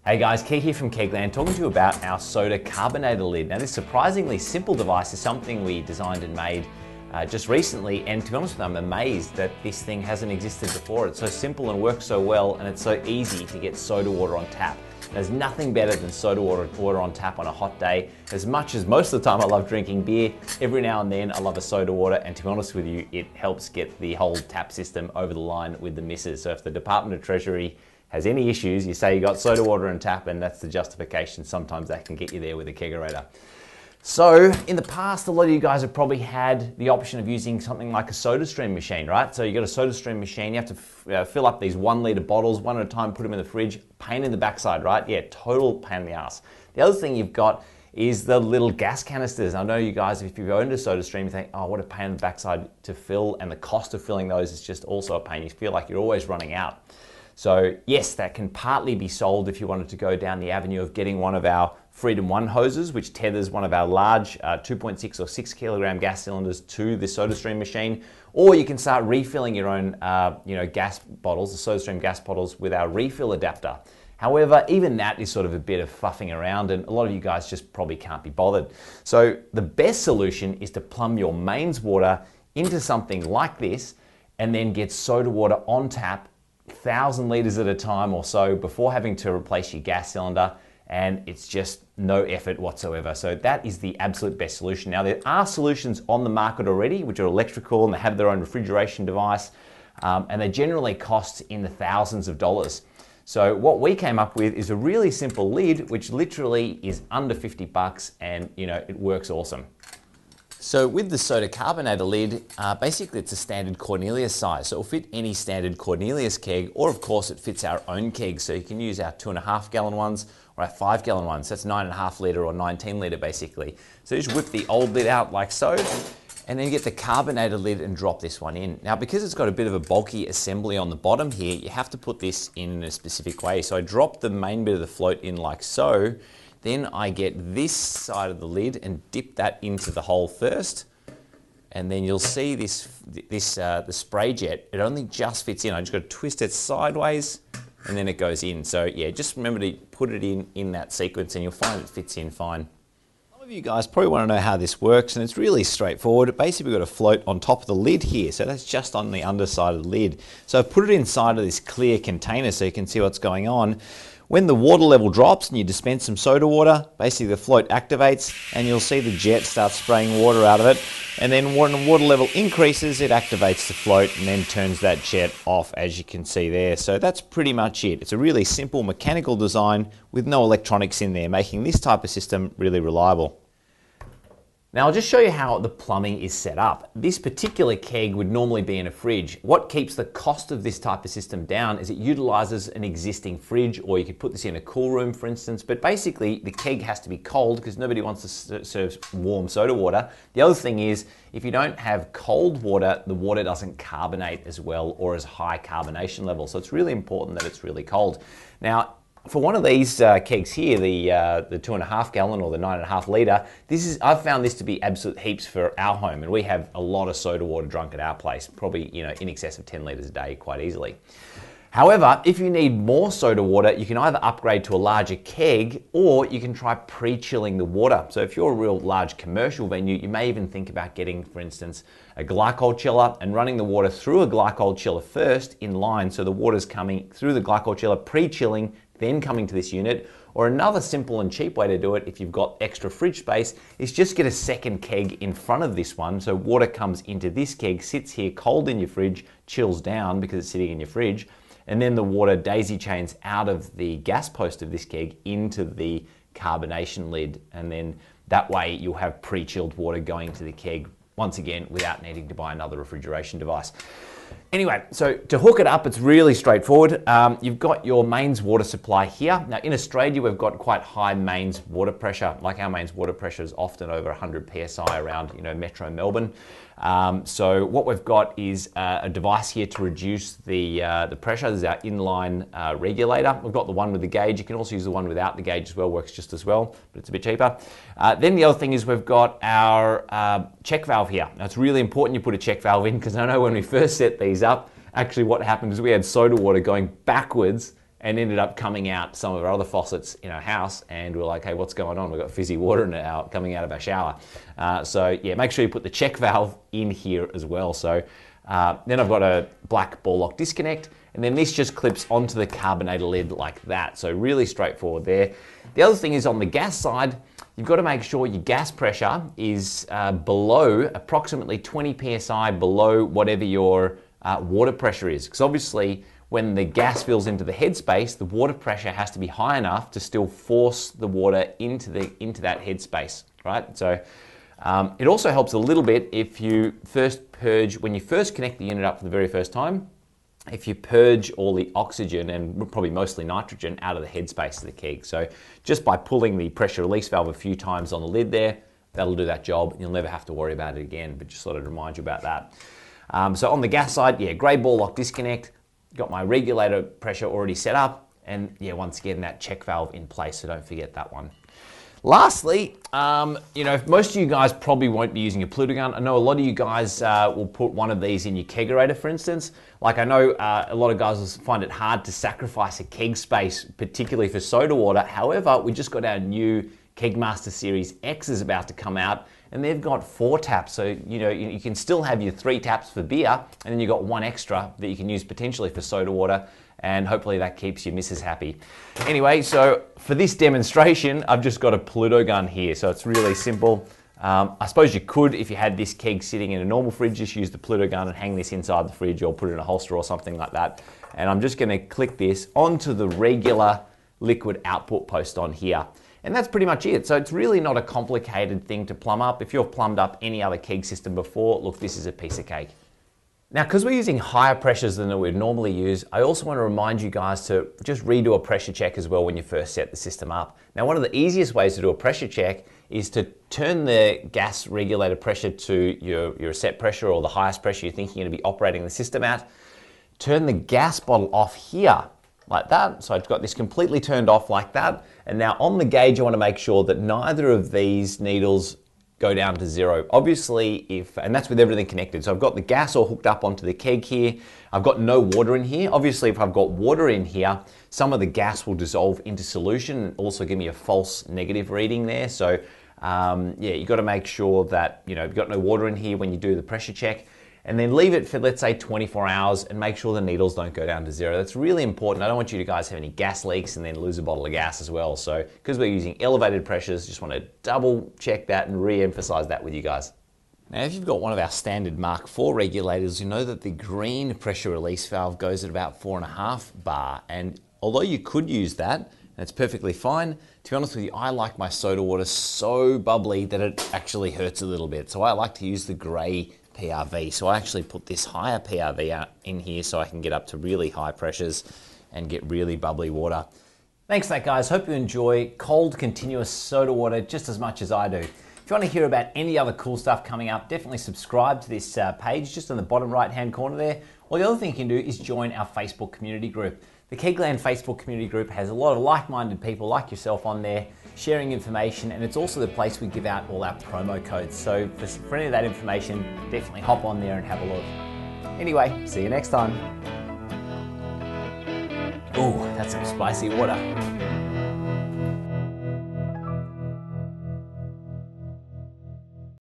Hey guys, Keg here from Kegland, talking to you about our soda carbonator lid. Now this surprisingly simple device is something we designed and made just recently, and to be honest with you, I'm amazed that this thing hasn't existed before. It's so simple and works so well, and it's so easy to get soda water on tap. There's nothing better than soda water on tap on a hot day. As much as most of the time I love drinking beer, every now and then I love a soda water, and to be honest with you, it helps get the whole tap system over the line with the missus. So if the Department of Treasury has any issues, you say you got soda water and tap, and that's the justification. Sometimes that can get you there with a kegerator. So in the past, a lot of you guys have probably had the option of using something like a soda stream machine, right? So you got a soda stream machine, you have to fill up these 1 litre bottles, one at a time, put them in the fridge, pain in the backside, right? Yeah, total pain in the ass. The other thing you've got is the little gas canisters. I know you guys, if you go into soda stream, you think, oh, what a pain in the backside to fill, and the cost of filling those is just also a pain. You feel like you're always running out. So yes, that can partly be solved if you wanted to go down the avenue of getting one of our Freedom 1 hoses, which tethers one of our large 2.6 or 6 kilogram gas cylinders to the soda stream machine, or you can start refilling your own gas bottles, the soda stream gas bottles, with our refill adapter. However, even that is sort of a bit of fluffing around, and a lot of you guys just probably can't be bothered. So the best solution is to plumb your mains water into something like this, and then get soda water on tap 1,000 litres at a time or so before having to replace your gas cylinder, and it's just no effort whatsoever. So that is the absolute best solution. Now there are solutions on the market already which are electrical and they have their own refrigeration device, and they generally cost in the thousands of dollars. So what we came up with is a really simple lid which literally is under 50 bucks, and it works awesome. So with the soda carbonator lid, basically it's a standard Cornelius size. So it'll fit any standard Cornelius keg, or of course it fits our own keg. So you can use our 2.5 gallon ones or our 5 gallon ones. That's 9.5 litre or 19 litre basically. So just whip the old lid out like so, and then get the carbonator lid and drop this one in. Now because it's got a bit of a bulky assembly on the bottom here, you have to put this in a specific way. So I drop the main bit of the float in like so. Then I get this side of the lid and dip that into the hole first, and then you'll see the spray jet. It only just fits in. I just got to twist it sideways, and then it goes in. So yeah, just remember to put it in that sequence, and you'll find it fits in fine. Some of you guys probably want to know how this works, and it's really straightforward. Basically, we've got a float on top of the lid here, so that's just on the underside of the lid. So I've put it inside of this clear container so you can see what's going on. When the water level drops and you dispense some soda water, basically the float activates and you'll see the jet start spraying water out of it. And then when the water level increases, it activates the float and then turns that jet off, as you can see there. So that's pretty much it. It's a really simple mechanical design with no electronics in there, making this type of system really reliable. Now I'll just show you how the plumbing is set up. This particular keg would normally be in a fridge. What keeps the cost of this type of system down is it utilizes an existing fridge, or you could put this in a cool room for instance, but basically the keg has to be cold because nobody wants to serve warm soda water. The other thing is, if you don't have cold water, the water doesn't carbonate as well or as high carbonation level. So it's really important that it's really cold. Now, for one of these kegs here, the 2.5 gallon or the 9.5 litre, I've found this to be absolute heaps for our home, and we have a lot of soda water drunk at our place, probably in excess of 10 litres a day quite easily. However, if you need more soda water, you can either upgrade to a larger keg, or you can try pre-chilling the water. So if you're a real large commercial venue, you may even think about getting, for instance, a glycol chiller and running the water through a glycol chiller first in line, so the water's coming through the glycol chiller, pre-chilling, then coming to this unit. Or another simple and cheap way to do it, if you've got extra fridge space, is just get a second keg in front of this one. So water comes into this keg, sits here cold in your fridge, chills down because it's sitting in your fridge, and then the water daisy chains out of the gas post of this keg into the carbonation lid, and then that way you'll have pre-chilled water going to the keg, once again, without needing to buy another refrigeration device. Anyway, so to hook it up, it's really straightforward. You've got your mains water supply here. Now in Australia, we've got quite high mains water pressure. Like our mains water pressure is often over 100 PSI around Metro Melbourne. So what we've got is a device here to reduce the pressure. This is our inline regulator. We've got the one with the gauge. You can also use the one without the gauge as well, works just as well, but it's a bit cheaper. Then the other thing is we've got our check valve here. Now it's really important you put a check valve in, because I know when we first set these up, actually what happened is we had soda water going backwards and ended up coming out some of our other faucets in our house, and we're like, hey, what's going on? We've got fizzy water coming out of our shower. So yeah, make sure you put the check valve in here as well. So then I've got a black ball lock disconnect, and then this just clips onto the carbonator lid like that. So really straightforward there. The other thing is on the gas side, you've got to make sure your gas pressure is below approximately 20 psi below whatever your water pressure is. Because obviously when the gas fills into the headspace, the water pressure has to be high enough to still force the water into that headspace, right? So it also helps a little bit if you first purge, when you first connect the unit up for the very first time, if you purge all the oxygen and probably mostly nitrogen out of the headspace of the keg. So just by pulling the pressure release valve a few times on the lid there, that'll do that job. You'll never have to worry about it again, but just sort of remind you about that. So on the gas side, yeah, grey ball lock disconnect, got my regulator pressure already set up, and yeah, once again, that check valve in place, so don't forget that one. Lastly, most of you guys probably won't be using a Pluto gun. I know a lot of you guys will put one of these in your kegerator, for instance. Like I know a lot of guys will find it hard to sacrifice a keg space, particularly for soda water. However, we just got our new Kegmaster Series X is about to come out, and they've got 4 taps. So, you can still have your 3 taps for beer, and then you've got 1 extra that you can use potentially for soda water, and hopefully that keeps your missus happy. Anyway, so for this demonstration, I've just got a Pluto gun here, so it's really simple. I suppose you could, if you had this keg sitting in a normal fridge, just use the Pluto gun and hang this inside the fridge or put it in a holster or something like that. And I'm just gonna click this onto the regular liquid output post on here. And that's pretty much it. So it's really not a complicated thing to plumb up. If you've plumbed up any other keg system before, look, this is a piece of cake. Now, because we're using higher pressures than we'd normally use, I also want to remind you guys to just redo a pressure check as well when you first set the system up. Now, one of the easiest ways to do a pressure check is to turn the gas regulator pressure to your set pressure or the highest pressure you're thinking you're going to be operating the system at. Turn the gas bottle off here like that. So I've got this completely turned off like that. And now on the gauge, I want to make sure that neither of these needles go down to 0. Obviously, and that's with everything connected. So I've got the gas all hooked up onto the keg here. I've got no water in here. Obviously, if I've got water in here, some of the gas will dissolve into solution and also give me a false negative reading there. So yeah, you've got to make sure that you've got no water in here when you do the pressure check. And then leave it for, let's say, 24 hours and make sure the needles don't go down to 0. That's really important. I don't want you guys to have any gas leaks and then lose a bottle of gas as well. So because we're using elevated pressures, just want to double check that and re-emphasize that with you guys. Now, if you've got one of our standard Mark IV regulators, you know that the green pressure release valve goes at about 4.5 bar. And although you could use that, and it's perfectly fine, to be honest with you, I like my soda water so bubbly that it actually hurts a little bit. So I like to use the gray PRV. So I actually put this higher PRV out in here so I can get up to really high pressures and get really bubbly water. Thanks for that, guys. Hope you enjoy cold continuous soda water just as much as I do. If you want to hear about any other cool stuff coming up, definitely subscribe to this page just on the bottom right hand corner there. Or the other thing you can do is join our Facebook community group. The Kegland Facebook community group has a lot of like-minded people like yourself on there sharing information, and it's also the place we give out all our promo codes. So for any of that information, definitely hop on there and have a look. Anyway, see you next time. Ooh, that's some spicy water.